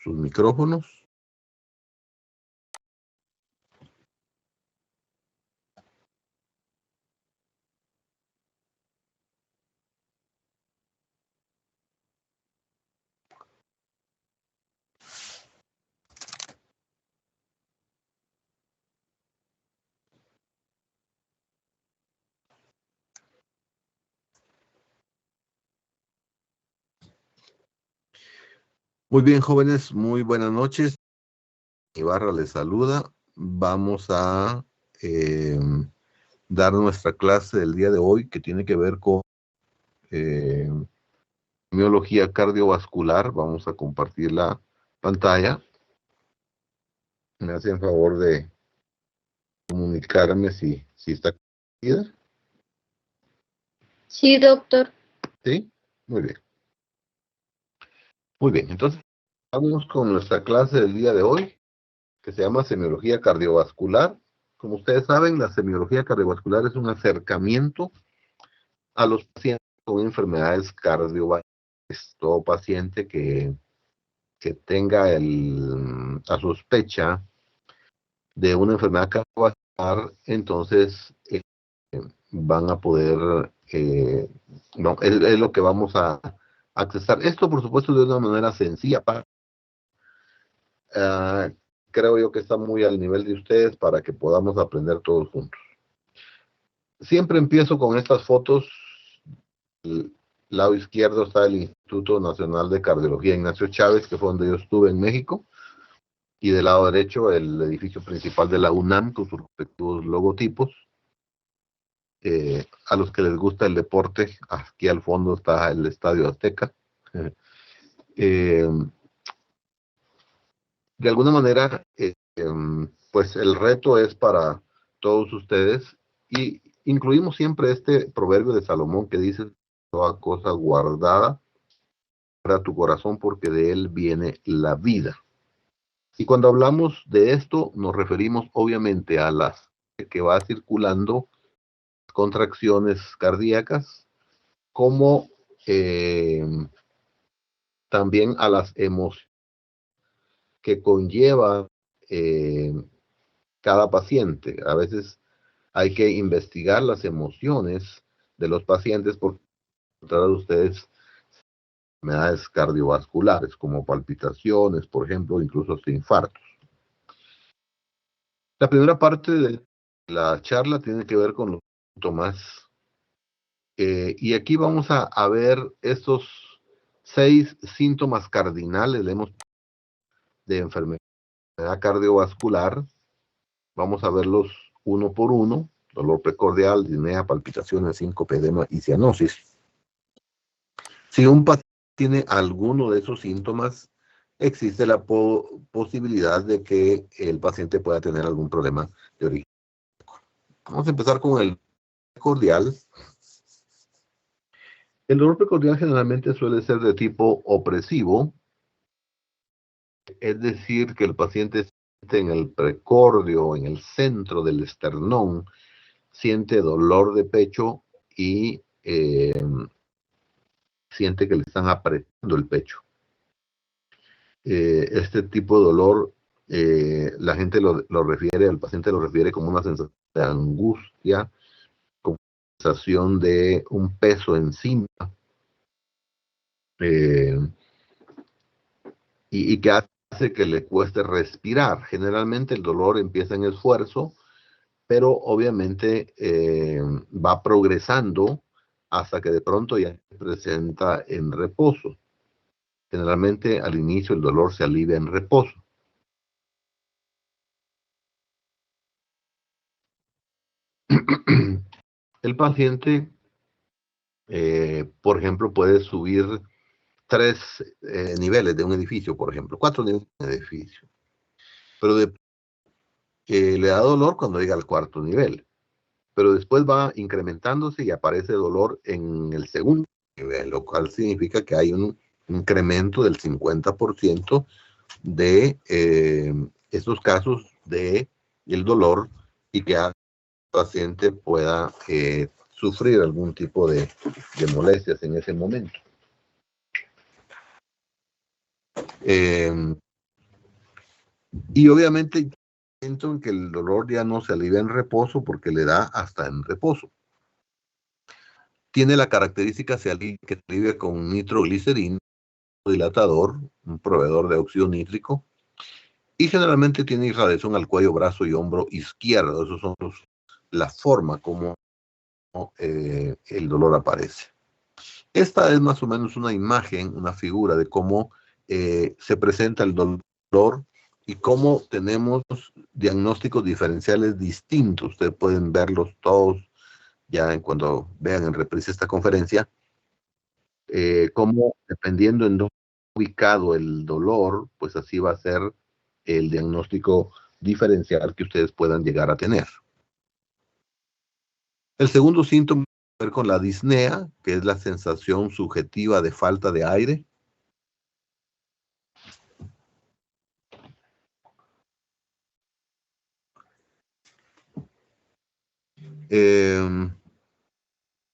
sus micrófonos. Muy bien, jóvenes, muy buenas noches. Ibarra les saluda. Vamos a dar nuestra clase del día de hoy, que tiene que ver con miología cardiovascular. Vamos a compartir la pantalla. Me hacen favor de comunicarme si está compartida. Sí, doctor. Sí, muy bien. Muy bien, entonces vamos con nuestra clase del día de hoy, que se llama semiología cardiovascular. Como ustedes saben, la semiología cardiovascular es un acercamiento a los pacientes con enfermedades cardiovasculares. Todo paciente que tenga la sospecha de una enfermedad cardiovascular, entonces van a poder, no, es lo que vamos a accesar. Esto, por supuesto, de una manera sencilla. Creo yo que está muy al nivel de ustedes para que podamos aprender todos juntos. Siempre empiezo con estas fotos. El lado izquierdo está el Instituto Nacional de Cardiología Ignacio Chávez, que fue donde yo estuve en México, y del lado derecho el edificio principal de la UNAM con sus respectivos logotipos. A los que les gusta el deporte, aquí al fondo está el Estadio Azteca. De alguna manera, pues el reto es para todos ustedes, y incluimos siempre este proverbio de Salomón que dice: toda cosa guardada para tu corazón, porque de él viene la vida. Y cuando hablamos de esto, nos referimos obviamente a las que va circulando contracciones cardíacas, como también a las emociones que conlleva cada paciente. A veces hay que investigar las emociones de los pacientes porque encontrar ustedes enfermedades cardiovasculares como palpitaciones, por ejemplo, incluso hasta infartos. La primera parte de la charla tiene que ver con los síntomas, y aquí vamos a ver estos 6 síntomas cardinales de enfermedad cardiovascular. Vamos a verlos uno por uno: dolor precordial, disnea, palpitaciones, síncope, edema y cianosis. Si un paciente tiene alguno de esos síntomas, existe la posibilidad de que el paciente pueda tener algún problema de origen. Vamos a empezar con el precordial. El dolor precordial generalmente suele ser de tipo opresivo, es decir, que el paciente siente en el precordio, en el centro del esternón, siente dolor de pecho y siente que le están apretando el pecho. Este tipo de dolor, la gente el paciente lo refiere como una sensación de angustia, como una sensación de un peso encima, y que hace que le cueste respirar. Generalmente el dolor empieza en esfuerzo, pero obviamente va progresando hasta que de pronto ya se presenta en reposo. Generalmente al inicio el dolor se alivia en reposo. El paciente, por ejemplo, puede subir 3 niveles de un edificio, por ejemplo, 4 niveles de un edificio, pero le da dolor cuando llega al 4.º nivel, pero después va incrementándose y aparece dolor en el 2.º nivel, lo cual significa que hay un incremento del 50% de estos casos de el dolor, y que el paciente pueda sufrir algún tipo de molestias en ese momento. Y obviamente hay momento en que el dolor ya no se alivia en reposo porque le da hasta en reposo. Tiene la característica que se alivia con nitroglicerina, dilatador, un proveedor de óxido nítrico, y generalmente tiene irradiación al cuello, brazo y hombro izquierdo. Esos son la forma como el dolor aparece. Esta es más o menos una imagen, una figura de cómo se presenta el dolor y cómo tenemos diagnósticos diferenciales distintos. Ustedes pueden verlos todos ya en cuando vean en reprise esta conferencia, cómo dependiendo en dónde ubicado el dolor, pues así va a ser el diagnóstico diferencial que ustedes puedan llegar a tener. El segundo síntoma tiene que ver con la disnea, que es la sensación subjetiva de falta de aire.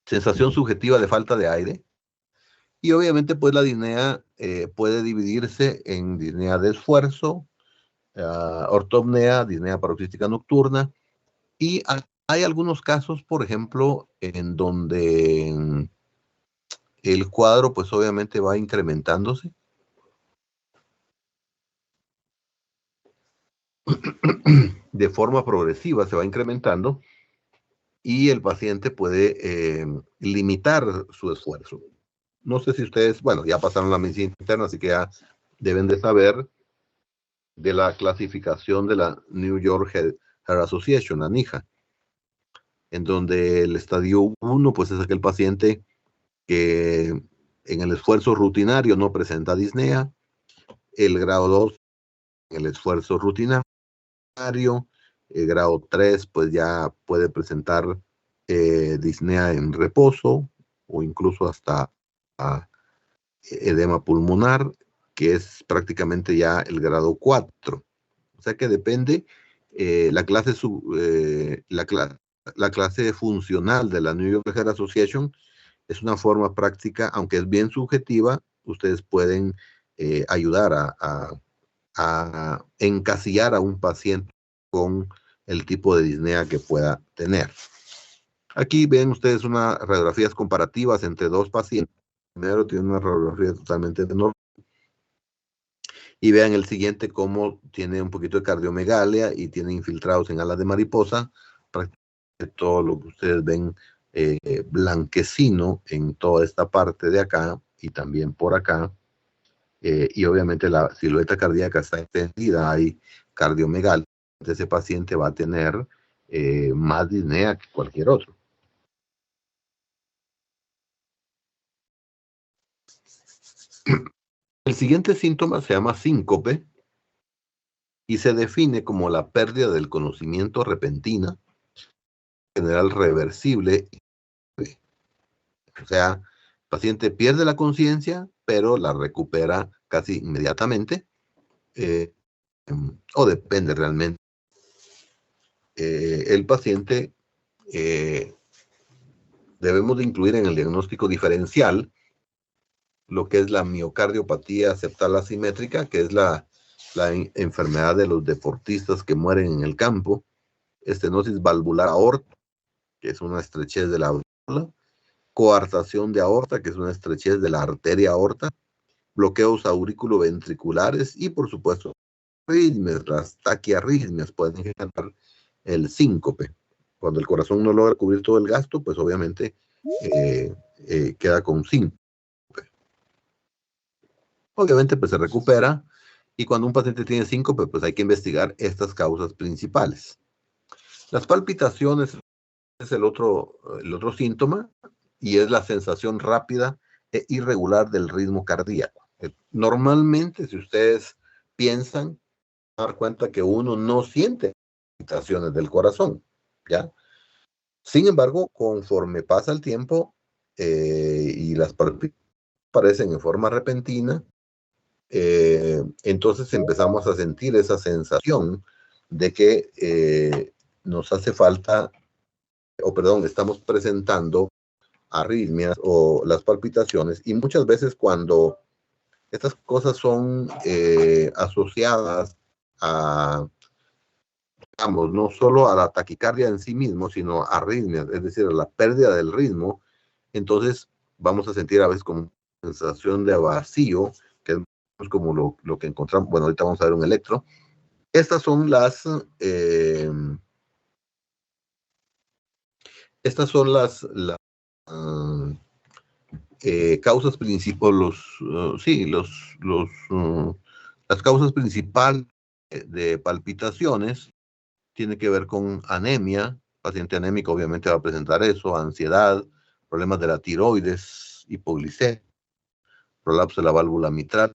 Sensación subjetiva de falta de aire. Y obviamente pues la disnea puede dividirse en disnea de esfuerzo, ortopnea, disnea paroxística nocturna, y hay algunos casos, por ejemplo, en donde el cuadro pues obviamente va incrementándose. De forma progresiva se va incrementando y el paciente puede limitar su esfuerzo. No sé si ustedes, bueno, ya pasaron la medicina interna, así que ya deben de saber de la clasificación de la New York Heart Association, la NIHA, en donde el estadio 1 pues es aquel paciente que en el esfuerzo rutinario no presenta disnea, el grado 2 en el esfuerzo rutinario, el grado 3 pues ya puede presentar disnea en reposo o incluso hasta edema pulmonar, que es prácticamente ya el grado 4. O sea que depende la clase funcional de la New York Heart Association. Es una forma práctica, aunque es bien subjetiva, ustedes pueden ayudar a encasillar a un paciente con el tipo de disnea que pueda tener. Aquí ven ustedes unas radiografías comparativas entre dos pacientes. Primero tiene una radiografía totalmente normal. Y vean el siguiente cómo tiene un poquito de cardiomegalia y tiene infiltrados en alas de mariposa. Prácticamente todo lo que ustedes ven blanquecino en toda esta parte de acá y también por acá. Y obviamente la silueta cardíaca está extendida, hay cardiomegalia. Ese paciente va a tener más disnea que cualquier otro. El siguiente síntoma se llama síncope y se define como la pérdida del conocimiento repentina, general reversible. O sea, el paciente pierde la conciencia, pero la recupera casi inmediatamente, o depende realmente. El paciente debemos de incluir en el diagnóstico diferencial lo que es la miocardiopatía septal asimétrica, que es la enfermedad de los deportistas que mueren en el campo, estenosis valvular aorta, que es una estrechez de la válvula, coartación de aorta, que es una estrechez de la arteria aorta, bloqueos auriculoventriculares y, por supuesto, arritmias. Las taquiarritmias pueden generar el síncope. Cuando el corazón no logra cubrir todo el gasto, pues obviamente queda con síncope. Obviamente, pues se recupera y cuando un paciente tiene síncope, pues hay que investigar estas causas principales. Las palpitaciones es el otro síntoma y es la sensación rápida e irregular del ritmo cardíaco. Normalmente, si ustedes piensan, dar cuenta que uno no siente palpitaciones del corazón, ¿ya? Sin embargo, conforme pasa el tiempo y las palpitaciones aparecen en forma repentina, entonces empezamos a sentir esa sensación de que nos hace falta, o perdón, estamos presentando arritmias o las palpitaciones, y muchas veces cuando estas cosas son asociadas digamos, no solo a la taquicardia en sí mismo, sino a arritmias, es decir, a la pérdida del ritmo. Entonces vamos a sentir a veces como sensación de vacío, que es como lo que encontramos. Bueno, ahorita vamos a ver un electro. Estas son uh, causas principales, las causas principales de palpitaciones. Tiene que ver con anemia. Paciente anémico obviamente va a presentar eso, ansiedad, problemas de la tiroides, hipoglicemia, prolapso de la válvula mitral,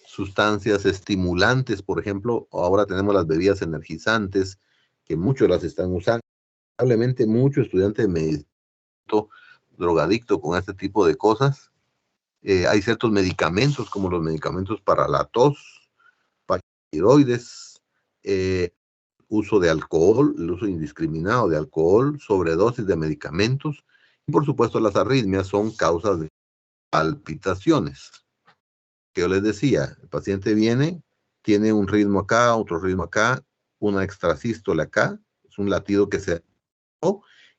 sustancias estimulantes, por ejemplo, ahora tenemos las bebidas energizantes, que muchos las están usando. Probablemente muchos estudiantes de medicina, drogadicto con este tipo de cosas. Hay ciertos medicamentos, como los medicamentos para la tos, para tiroides, uso de alcohol, el uso indiscriminado de alcohol, sobredosis de medicamentos, y por supuesto las arritmias son causas de palpitaciones. Que yo les decía, el paciente viene, tiene un ritmo acá, otro ritmo acá, una extrasístole acá, es un latido que se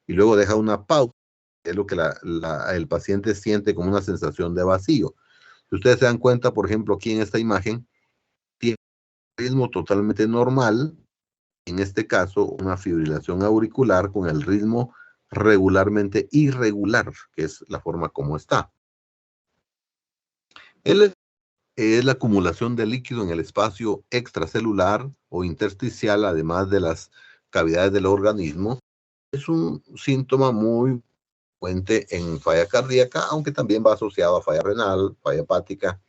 y luego deja una pausa, es lo que el paciente siente como una sensación de vacío. Si ustedes se dan cuenta, por ejemplo, aquí en esta imagen, tiene un ritmo totalmente normal, en este caso, una fibrilación auricular con el ritmo regularmente irregular, que es la forma como está. Es la acumulación de líquido en el espacio extracelular o intersticial, además de las cavidades del organismo. Es un síntoma muy frecuente en falla cardíaca, aunque también va asociado a falla renal, falla hepática,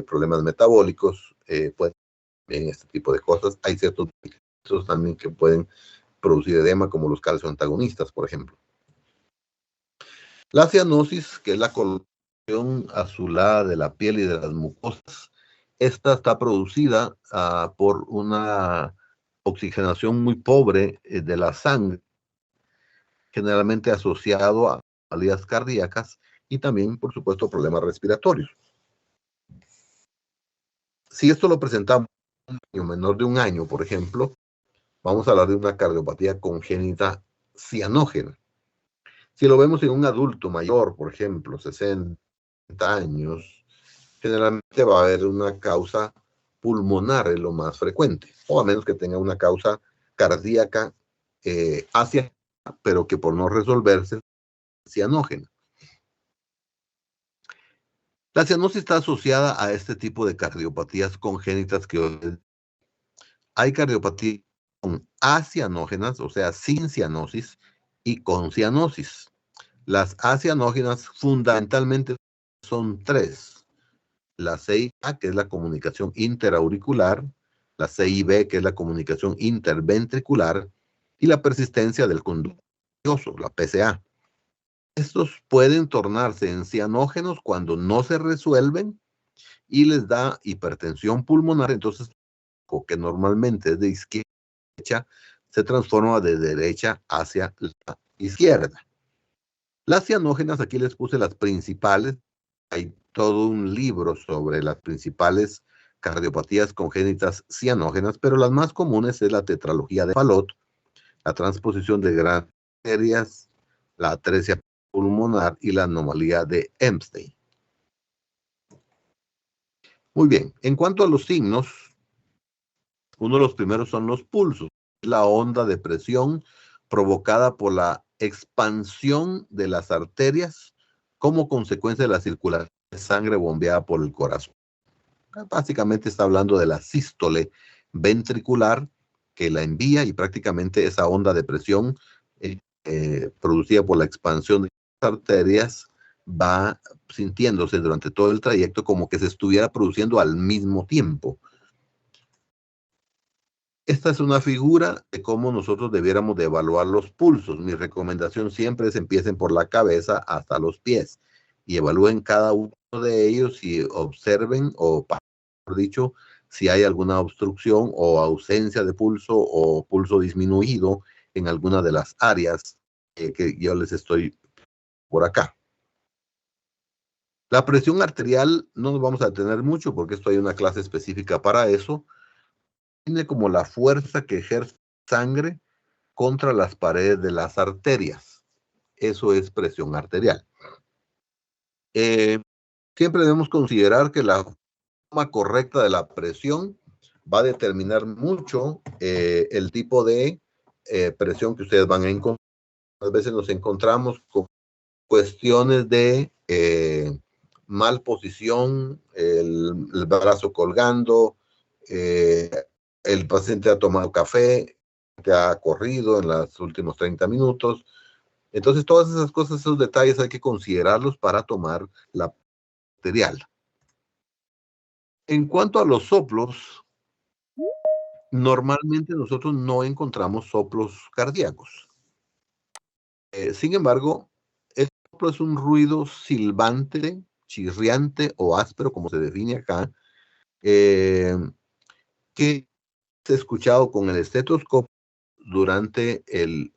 problemas metabólicos, pueden en este tipo de cosas. Hay ciertos medicamentos también que pueden producir edema, como los calcioantagonistas, por ejemplo. La cianosis, que es la coloración azulada de la piel y de las mucosas, esta está producida por una oxigenación muy pobre de la sangre, generalmente asociado a anomalías cardíacas y también, por supuesto, problemas respiratorios. Si esto lo presentamos en un niño menor de un año, por ejemplo, vamos a hablar de una cardiopatía congénita cianógena. Si lo vemos en un adulto mayor, por ejemplo, 60 años, generalmente va a haber una causa pulmonar, es lo más frecuente, o a menos que tenga una causa cardíaca hacia, pero que por no resolverse, cianógena. La cianosis está asociada a este tipo de cardiopatías congénitas que hay cardiopatías con acianógenas, o sea, sin cianosis, y con cianosis. Las acianógenas fundamentalmente son tres. La CIA, que es la comunicación interauricular, la CIB, que es la comunicación interventricular, y la persistencia del conducto nervioso, la PCA. Estos pueden tornarse en cianógenos cuando no se resuelven y les da hipertensión pulmonar, entonces, que normalmente es de izquierda a derecha, se transforma de derecha hacia la izquierda. Las cianógenas, aquí les puse las principales. Hay todo un libro sobre las principales cardiopatías congénitas cianógenas, pero las más comunes es la tetralogía de Fallot, la transposición de grandes arterias, la atresia pulmonar y la anomalía de Epstein. Muy bien, en cuanto a los signos, uno de los primeros son los pulsos, la onda de presión provocada por la expansión de las arterias como consecuencia de la circulación de sangre bombeada por el corazón. Básicamente está hablando de la sístole ventricular que la envía, y prácticamente esa onda de presión producida por la expansión de las arterias va sintiéndose durante todo el trayecto como que se estuviera produciendo al mismo tiempo. Esta es una figura de cómo nosotros debiéramos de evaluar los pulsos. Mi recomendación siempre es empiecen por la cabeza hasta los pies y evalúen cada uno de ellos y observen, o mejor dicho, si hay alguna obstrucción o ausencia de pulso o pulso disminuido en alguna de las áreas que yo les estoy por acá. La presión arterial no nos vamos a detener mucho porque esto hay una clase específica para eso. define como la fuerza que ejerce sangre contra las paredes de las arterias. Eso es presión arterial. Siempre debemos considerar que la forma correcta de la presión va a determinar mucho el tipo de presión que ustedes van a encontrar. A veces nos encontramos con cuestiones de mal posición, el brazo colgando, el paciente ha tomado café, que ha corrido en los últimos 30 minutos. Entonces, todas esas cosas, esos detalles hay que considerarlos para tomar la arterial. En cuanto a los soplos, normalmente nosotros no encontramos soplos cardíacos. Sin embargo, el soplo es un ruido silbante, chirriante o áspero, como se define acá, que es escuchado con el estetoscopio durante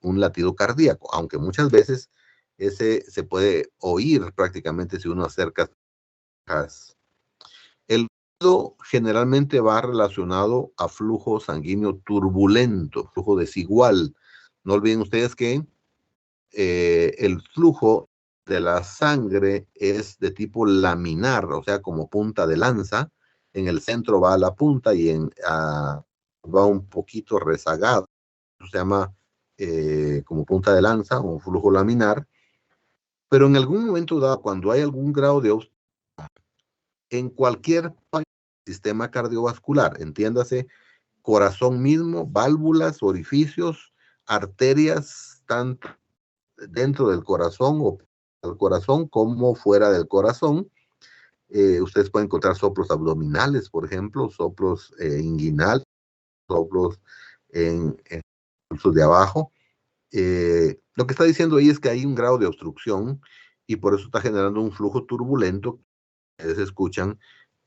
un latido cardíaco, aunque muchas veces ese se puede oír prácticamente si uno acerca. El ruido generalmente va relacionado a flujo sanguíneo turbulento, flujo desigual. No olviden ustedes que el flujo de la sangre es de tipo laminar, o sea, como punta de lanza. En el centro va a la punta y va un poquito rezagado. Eso se llama como punta de lanza o flujo laminar. Pero en algún momento dado, cuando hay algún grado de obstrucción en cualquier sistema cardiovascular, entiéndase, corazón mismo, válvulas, orificios, arterias, tanto dentro del corazón o del corazón como fuera del corazón. Ustedes pueden encontrar soplos abdominales, por ejemplo, soplos inguinales, soplos en pulsos de abajo. Lo que está diciendo ahí es que hay un grado de obstrucción y por eso está generando un flujo turbulento que ustedes escuchan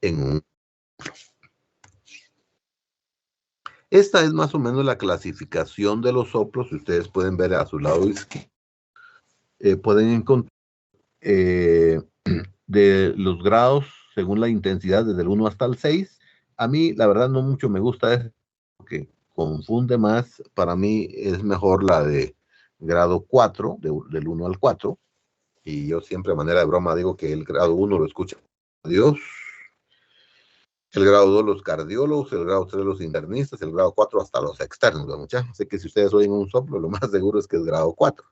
en un... Esta es más o menos la clasificación de los soplos. Si ustedes pueden ver a su lado izquierdo, pueden encontrar de los grados según la intensidad desde el 1 hasta el 6. A mí, la verdad, no mucho me gusta eso, porque confunde más. Para mí es mejor la de grado 4, del 1 al 4. Y yo siempre, de manera de broma, digo que el grado 1 lo escucha Dios, el grado 2 los cardiólogos, el grado 3 los internistas, el grado 4 hasta los externos, ¿no, muchachos? Así que si ustedes oyen un soplo, lo más seguro es que es grado 4,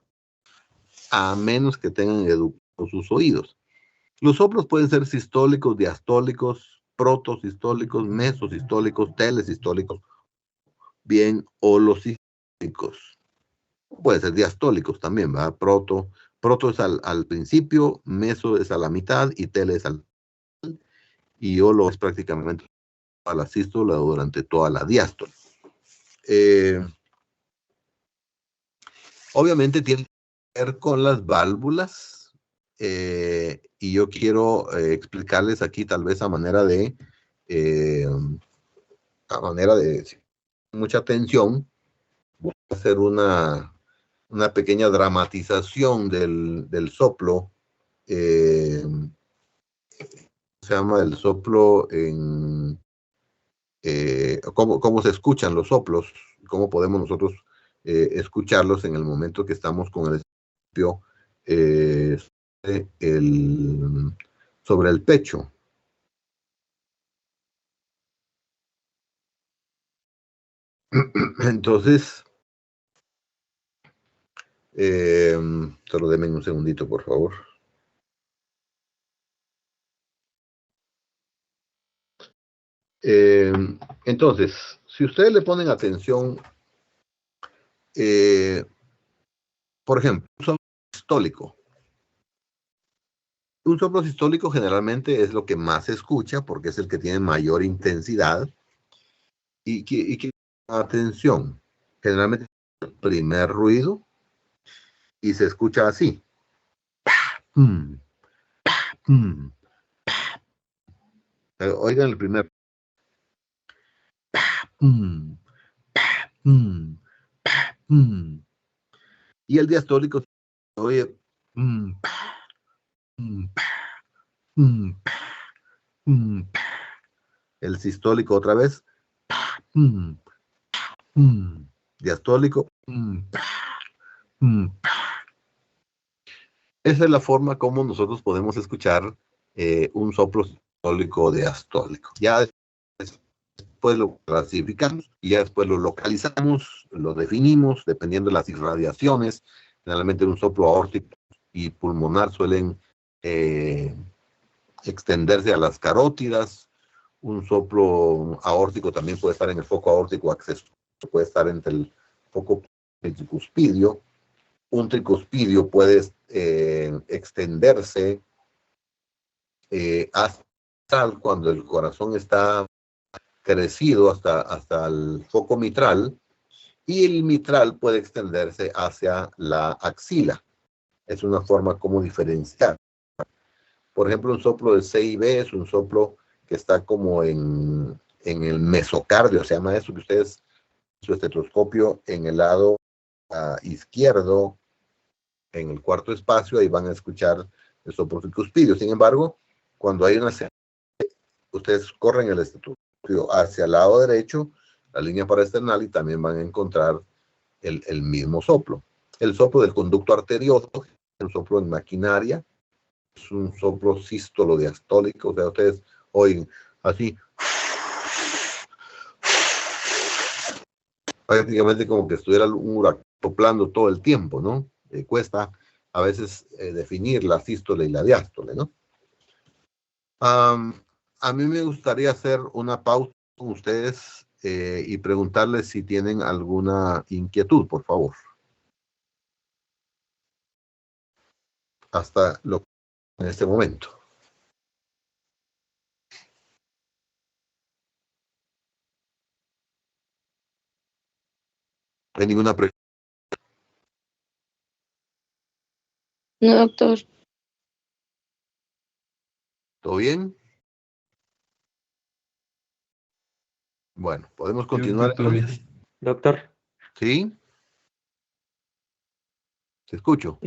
a menos que tengan educados sus oídos. Los soplos pueden ser sistólicos, diastólicos, protosistólicos, mesosistólicos, telesistólicos, bien holosistólicos. Pueden ser diastólicos también, ¿verdad? Proto es al principio, meso es a la mitad y tele es al final, y holo es prácticamente a la sístola durante toda la diástole. Obviamente tiene que ver con las válvulas, y yo quiero explicarles aquí tal vez a manera de mucha atención. Voy a hacer una pequeña dramatización del soplo. Se llama el soplo cómo se escuchan los soplos, cómo podemos nosotros escucharlos en el momento que estamos con el estetoscopio sobre el pecho. Entonces, solo denme un segundito, por favor. Entonces, si ustedes le ponen atención, por ejemplo, un soplo sistólico. Un soplo sistólico generalmente es lo que más se escucha porque es el que tiene mayor intensidad y que atención. Generalmente es el primer ruido y se escucha así. Oigan el primer. Y el diastólico se oye. El sistólico otra vez. Diastólico. Esa es la forma como nosotros podemos escuchar un soplo sistólico diastólico. Ya después lo clasificamos y ya después lo localizamos, lo definimos dependiendo de las irradiaciones. Generalmente un soplo aórtico y pulmonar suelen extenderse a las carótidas. Un soplo aórtico también puede estar en el foco aórtico accesorio, puede estar entre el foco tricuspidio. Un tricuspidio puede extenderse hasta cuando el corazón está crecido hasta el foco mitral, y el mitral puede extenderse hacia la axila. Es una forma como diferenciar. Por ejemplo, un soplo de C y B es un soplo que está como en el mesocardio, se llama eso, que ustedes, su estetoscopio en el lado izquierdo, en el cuarto espacio, ahí van a escuchar el soplo tricuspidio. Sin embargo, cuando hay una señal, ustedes corren el estetoscopio hacia el lado derecho, la línea paraesternal, y también van a encontrar el mismo soplo. El soplo del conducto arterioso, el soplo en maquinaria, es un soplo sístolo diastólico, o sea, ustedes oyen así, prácticamente como que estuviera un huracán soplando todo el tiempo, ¿no? Cuesta a veces definir la sístole y la diástole, ¿no? A mí me gustaría hacer una pausa con ustedes y preguntarles si tienen alguna inquietud, por favor. Hasta en este momento. ¿No hay ninguna pregunta? No, doctor. ¿Todo bien? Bueno, podemos continuar entonces. Doctor. ¿Sí? Te escucho.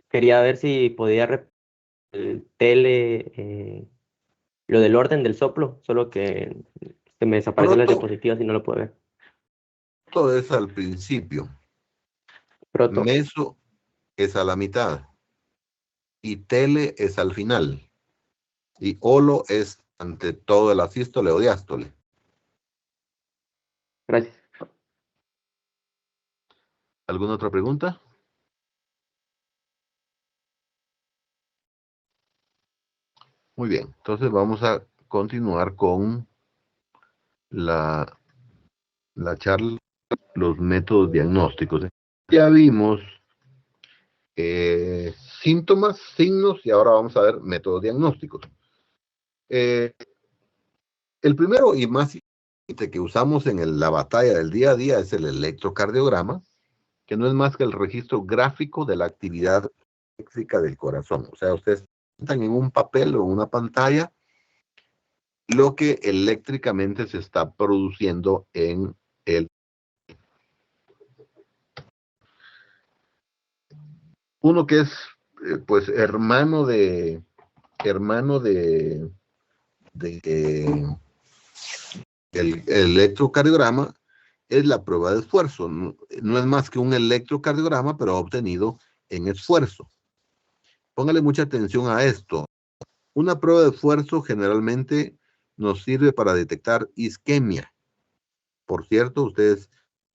Quería ver si podía el lo del orden del soplo, solo que se me desaparecen las diapositivas y no lo puedo ver. Todo es al principio. Proto. Meso es a la mitad. Y tele es al final. Y holo es ante todo la sístole o diástole. Gracias. ¿Alguna otra pregunta? Muy bien, entonces vamos a continuar con la charla, los métodos diagnósticos. Ya vimos síntomas, signos, y ahora vamos a ver métodos diagnósticos. El primero y más importante que usamos en la batalla del día a día es el electrocardiograma, que no es más que el registro gráfico de la actividad eléctrica del corazón. O sea, ustedes están en un papel o una pantalla lo que eléctricamente se está produciendo en el. Uno que es, pues, hermano de el electrocardiograma, es la prueba de esfuerzo. No es más que un electrocardiograma, pero obtenido en esfuerzo. Póngale mucha atención a esto. Una prueba de esfuerzo generalmente nos sirve para detectar isquemia. Por cierto, ustedes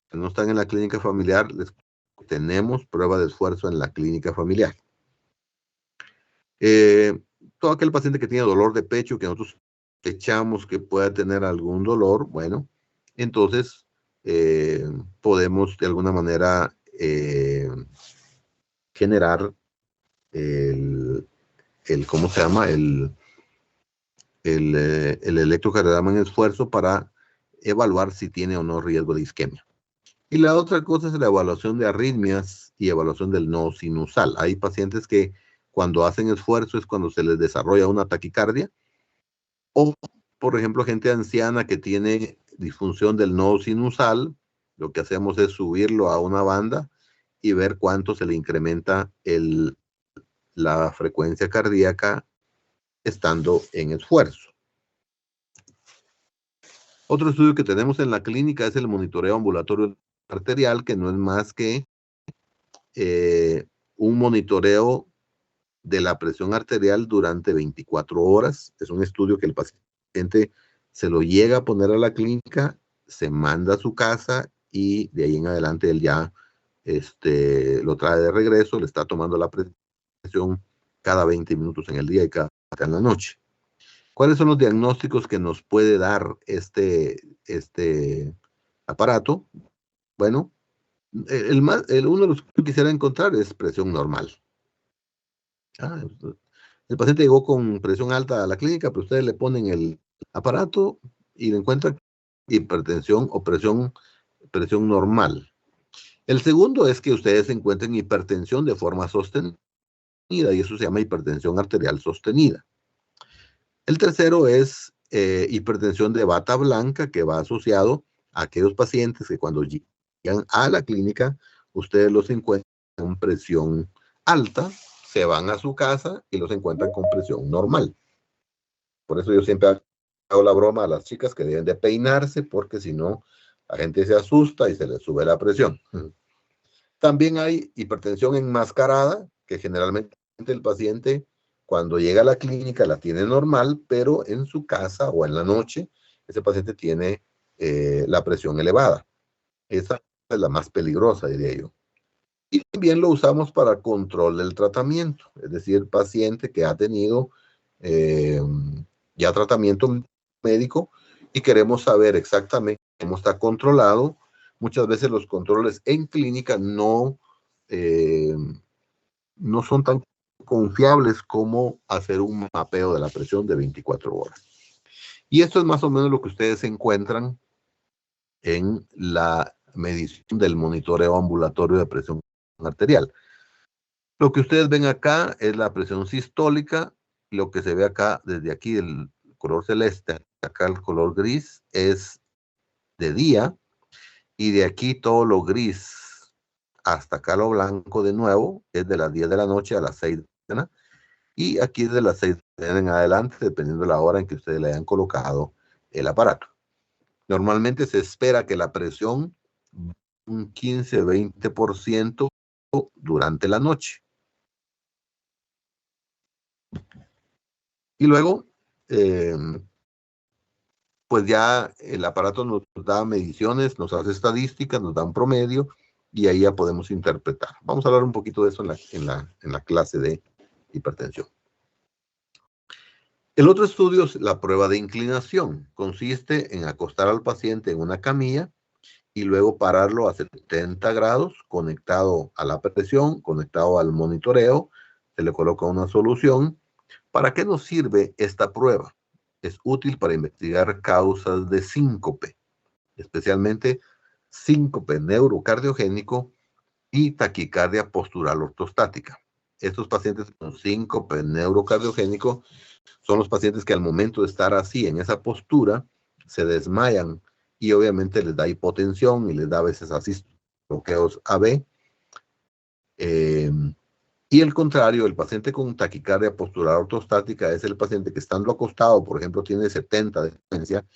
que no están en la clínica familiar, tenemos prueba de esfuerzo en la clínica familiar. Todo aquel paciente que tiene dolor de pecho, que nosotros echamos que pueda tener algún dolor, bueno, entonces podemos de alguna manera generar ¿cómo se llama? El electrocardiograma en esfuerzo para evaluar si tiene o no riesgo de isquemia. Y la otra cosa es la evaluación de arritmias y evaluación del nodo sinusal. Hay pacientes que cuando hacen esfuerzo es cuando se les desarrolla una taquicardia, o, por ejemplo, gente anciana que tiene disfunción del nodo sinusal. Lo que hacemos es subirlo a una banda y ver cuánto se le incrementa la frecuencia cardíaca estando en esfuerzo. Otro estudio que tenemos en la clínica es el monitoreo ambulatorio arterial, que no es más que un monitoreo de la presión arterial durante 24 horas. Es un estudio que el paciente se lo llega a poner a la clínica, se manda a su casa y de ahí en adelante él ya lo trae de regreso, le está tomando la presión cada 20 minutos en el día y cada en la noche. ¿Cuáles son los diagnósticos que nos puede dar este aparato? Bueno, uno de los que quisiera encontrar es presión normal. El paciente llegó con presión alta a la clínica, pero ustedes le ponen el aparato y le encuentran hipertensión o presión normal. El segundo es que ustedes encuentren hipertensión de forma sostenida, y eso se llama hipertensión arterial sostenida. El tercero es hipertensión de bata blanca, que va asociado a aquellos pacientes que cuando llegan a la clínica, ustedes los encuentran con presión alta, se van a su casa y los encuentran con presión normal. Por eso yo siempre hago la broma a las chicas que deben de peinarse, porque si no, la gente se asusta y se les sube la presión. También hay hipertensión enmascarada, que generalmente el paciente cuando llega a la clínica la tiene normal, pero en su casa o en la noche, ese paciente tiene la presión elevada. Esa es la más peligrosa, diría yo. Y también lo usamos para control del tratamiento, es decir, el paciente que ha tenido ya tratamiento médico y queremos saber exactamente cómo está controlado. Muchas veces los controles en clínica no son tan confiables como hacer un mapeo de la presión de 24 horas. Y esto es más o menos lo que ustedes encuentran en la medición del monitoreo ambulatorio de presión arterial. Lo que ustedes ven acá es la presión sistólica. Lo que se ve acá, desde aquí, el color celeste, acá el color gris, es de día. Y de aquí todo lo gris hasta acá lo blanco de nuevo, es de las 10 de la noche a las 6 de la mañana. Y aquí es de las 6 en adelante, dependiendo de la hora en que ustedes le hayan colocado el aparato. Normalmente se espera que la presión un 15-20% durante la noche. Y luego, pues ya el aparato nos da mediciones, nos hace estadísticas, nos da un promedio y ahí ya podemos interpretar. Vamos a hablar un poquito de eso en la clase de hipertensión. El otro estudio es la prueba de inclinación. Consiste en acostar al paciente en una camilla y luego pararlo a 70 grados, conectado a la presión, conectado al monitoreo. Se le coloca una solución. ¿Para qué nos sirve esta prueba? Es útil para investigar causas de síncope, especialmente síncope neurocardiogénico y taquicardia postural ortostática. Estos pacientes con síncope neurocardiogénico son los pacientes que al momento de estar así, en esa postura, se desmayan y obviamente les da hipotensión y les da a veces así bloqueos AB. Y el contrario, el paciente con taquicardia postural ortostática es el paciente que estando acostado, por ejemplo, tiene 70 de frecuencia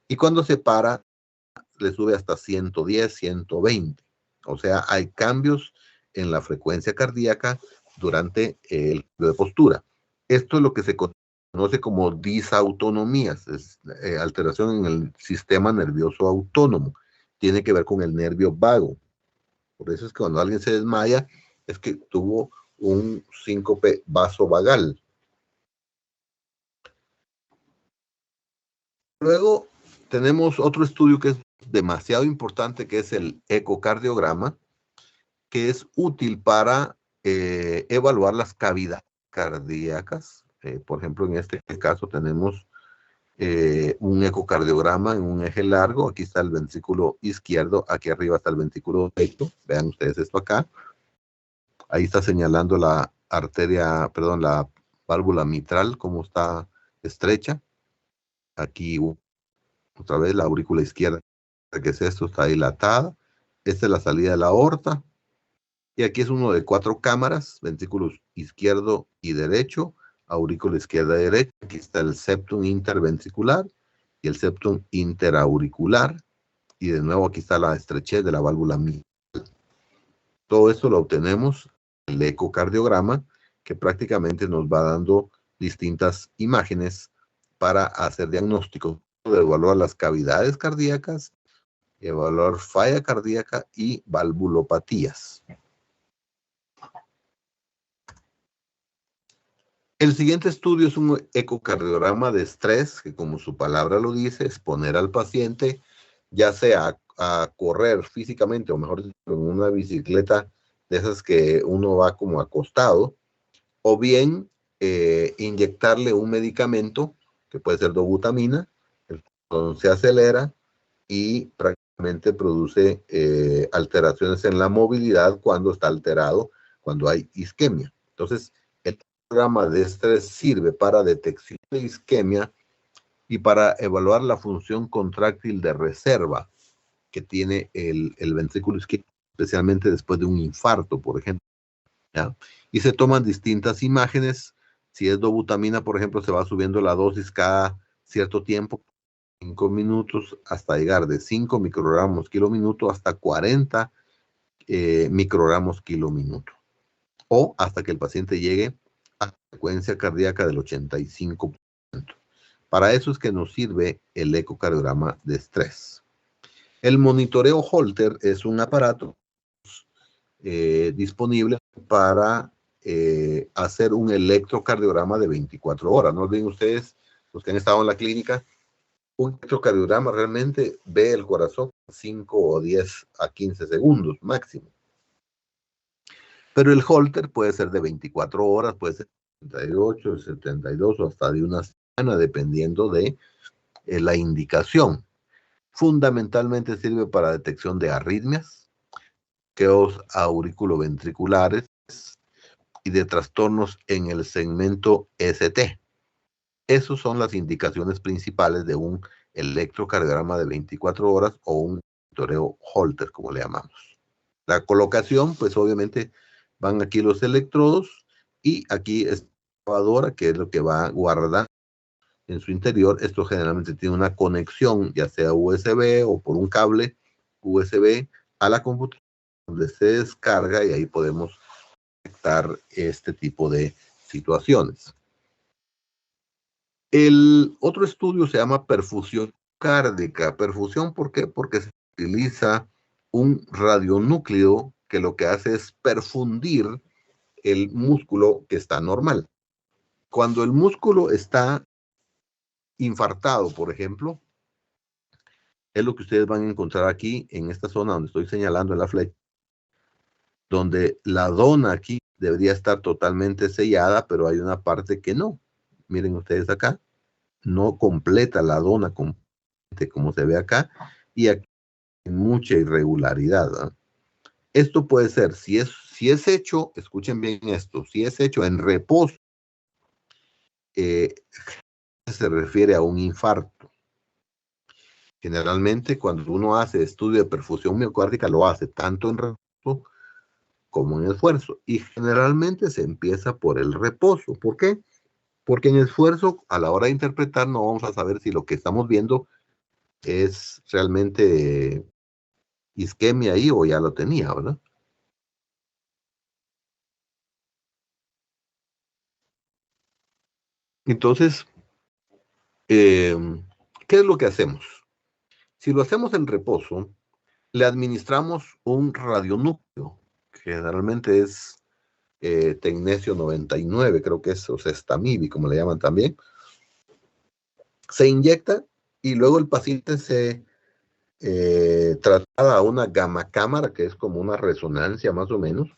y cuando se para le sube hasta 110, 120. O sea, hay cambios en la frecuencia cardíaca durante el cambio de postura. Esto es lo que se conoce como disautonomías, es alteración en el sistema nervioso autónomo. Tiene que ver con el nervio vago. Por eso es que cuando alguien se desmaya, es que tuvo un síncope vasovagal. Luego tenemos otro estudio que es demasiado importante, que es el ecocardiograma, que es útil para evaluar las cavidades cardíacas. Por ejemplo, en este caso tenemos un ecocardiograma en un eje largo. Aquí está el ventrículo izquierdo, aquí arriba está el ventrículo derecho. Vean ustedes esto acá. Ahí está señalando la arteria, perdón, la válvula mitral, cómo está estrecha. Aquí otra vez la aurícula izquierda, que es esto, está dilatada. Esta es la salida de la aorta. Y aquí es uno de 4 cámaras, ventrículos izquierdo y derecho, aurícula izquierda y derecha. Aquí está el septum interventricular y el septum interauricular. Y de nuevo aquí está la estrechez de la válvula mitral. Todo esto lo obtenemos en el ecocardiograma, que prácticamente nos va dando distintas imágenes para hacer diagnósticos, de evaluar las cavidades cardíacas, evaluar falla cardíaca y valvulopatías. El siguiente estudio es un ecocardiograma de estrés, que como su palabra lo dice, es poner al paciente ya sea a correr físicamente, o mejor dicho, en una bicicleta de esas que uno va como acostado, o bien inyectarle un medicamento, que puede ser dobutamina, entonces se acelera y prácticamente produce alteraciones en la movilidad cuando está alterado, cuando hay isquemia. Entonces, el programa de estrés sirve para detección de isquemia y para evaluar la función contráctil de reserva que tiene el ventrículo izquierdo, especialmente después de un infarto, por ejemplo. ¿Ya? Y se toman distintas imágenes. Si es dobutamina, por ejemplo, se va subiendo la dosis cada cierto tiempo, 5 minutos, hasta llegar de 5 microgramos kilo minuto hasta 40 microgramos kilo minuto. O hasta que el paciente llegue a la frecuencia cardíaca del 85%. Para eso es que nos sirve el ecocardiograma de estrés. El monitoreo Holter es un aparato disponible para hacer un electrocardiograma de 24 horas. No olviden ustedes, los que han estado en la clínica, un electrocardiograma realmente ve el corazón 5 o 10 a 15 segundos máximo. Pero el Holter puede ser de 24 horas, puede ser 78, 72 o hasta de una semana, dependiendo de la indicación. Fundamentalmente sirve para detección de arritmias, bloqueos auriculoventriculares y de trastornos en el segmento ST. Esas son las indicaciones principales de un electrocardiograma de 24 horas o un monitoreo Holter, como le llamamos. La colocación, pues obviamente van aquí los electrodos y aquí es la grabadora, que es lo que va a guardar en su interior. Esto generalmente tiene una conexión, ya sea USB o por un cable USB a la computadora, donde se descarga y ahí podemos detectar este tipo de situaciones. El otro estudio se llama perfusión cárdiaca. Perfusión, ¿por qué? Porque se utiliza un radionúclido que lo que hace es perfundir el músculo que está normal. Cuando el músculo está infartado, por ejemplo, es lo que ustedes van a encontrar aquí en esta zona donde estoy señalando en la flecha, donde la dona aquí debería estar totalmente sellada, pero hay una parte que no. Miren ustedes acá, no completa la dona como se ve acá, y aquí hay mucha irregularidad, ¿no? Esto puede ser, si es hecho, escuchen bien esto, si es hecho en reposo, se refiere a un infarto. Generalmente cuando uno hace estudio de perfusión miocárdica lo hace tanto en reposo como en esfuerzo, y generalmente se empieza por el reposo. ¿Por qué? Porque en esfuerzo, a la hora de interpretar, no vamos a saber si lo que estamos viendo es realmente isquemia ahí o ya lo tenía, ¿verdad? Entonces, ¿qué es lo que hacemos? Si lo hacemos en reposo, le administramos un radionúcleo, que generalmente es tecnesio 99, creo que es, o sestamibi, como le llaman también. Se inyecta y luego el paciente se traslada a una gamma cámara, que es como una resonancia más o menos,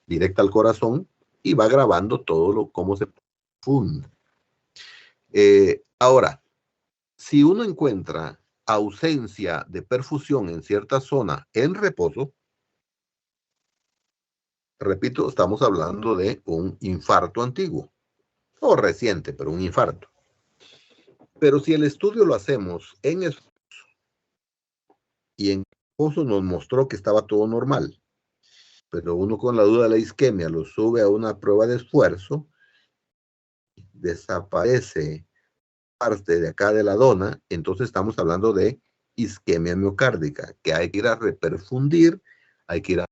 directa al corazón, y va grabando todo cómo se funde. Ahora, si uno encuentra ausencia de perfusión en cierta zona en reposo, repito, estamos hablando de un infarto antiguo, o reciente, pero un infarto. Pero si el estudio lo hacemos en esfuerzo y en reposo nos mostró que estaba todo normal, pero uno con la duda de la isquemia lo sube a una prueba de esfuerzo, desaparece parte de acá de la dona, entonces estamos hablando de isquemia miocárdica, que hay que ir a reperfundir, hay que ir a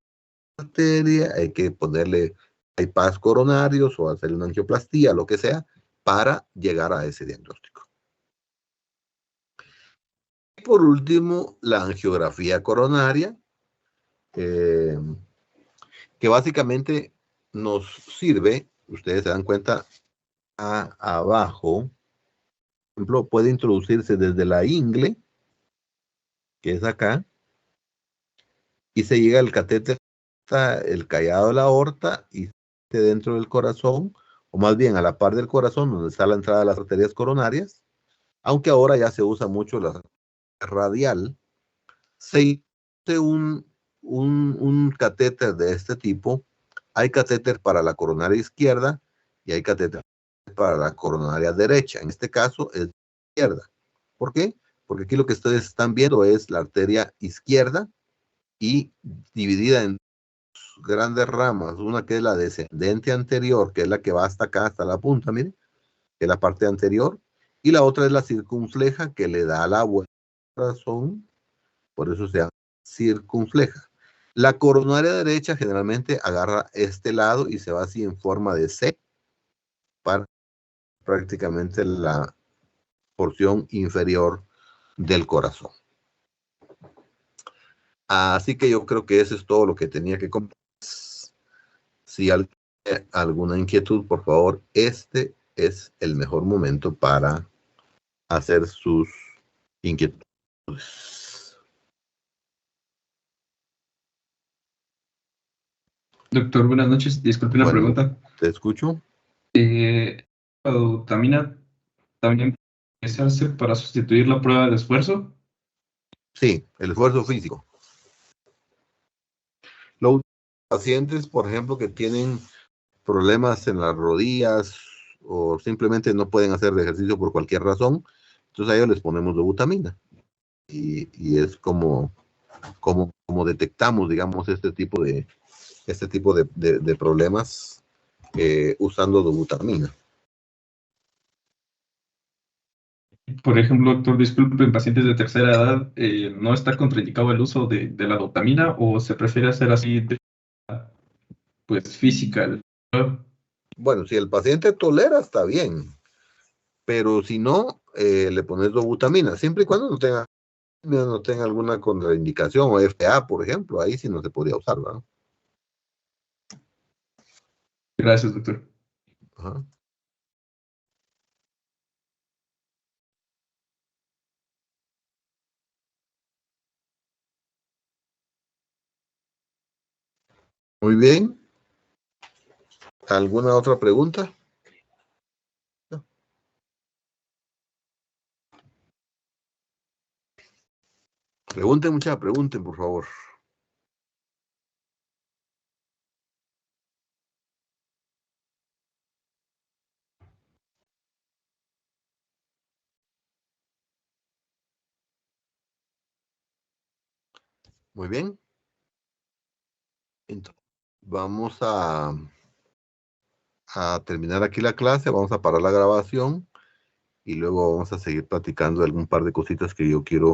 la arteria, hay que ponerle bypass coronarios o hacer una angioplastía, lo que sea, para llegar a ese diagnóstico. Y por último, la angiografía coronaria, que básicamente nos sirve, ustedes se dan cuenta, abajo, por ejemplo, puede introducirse desde la ingle, que es acá, y se llega al catéter, el callado de la aorta, y dentro del corazón, o más bien a la par del corazón, donde está la entrada de las arterias coronarias, aunque ahora ya se usa mucho la radial, se hace un catéter de este tipo. Hay catéter para la coronaria izquierda y hay catéter para la coronaria derecha. En este caso es izquierda. ¿Por qué? Porque aquí lo que ustedes están viendo es la arteria izquierda y dividida en dos grandes ramas. Una que es la descendente anterior, que es la que va hasta acá, hasta la punta, miren, que es la parte anterior. Y la otra es la circunfleja, que le da la vuelta al corazón, por eso se llama circunfleja. La coronaria derecha generalmente agarra este lado y se va así en forma de C para prácticamente la porción inferior del corazón. Así que yo creo que eso es todo lo que tenía que compartir. Si alguien tiene alguna inquietud, por favor, este es el mejor momento para hacer sus inquietudes. Doctor, buenas noches. Disculpe la Bueno, pregunta. te escucho. ¿La dobutamina también puede usarse para sustituir la prueba de esfuerzo? Sí, el esfuerzo físico. Los pacientes, por ejemplo, que tienen problemas en las rodillas o simplemente no pueden hacer ejercicio por cualquier razón, entonces a ellos les ponemos dobutamina. Y es como detectamos, digamos, este tipo de problemas usando dobutamina. Por ejemplo, doctor, disculpe, en pacientes de tercera edad, ¿no está contraindicado el uso de la dobutamina o se prefiere hacer así de pues física? Bueno, si el paciente tolera, está bien, pero si no, le pones dobutamina, siempre y cuando no tenga alguna contraindicación o FA, por ejemplo, ahí sí no se podría usar, ¿verdad? Gracias, doctor. Ajá. Muy bien. ¿Alguna otra pregunta? No. Pregunten, por favor. Muy bien. Entonces, vamos a terminar aquí la clase, vamos a parar la grabación y luego vamos a seguir platicando de algún par de cositas que yo quiero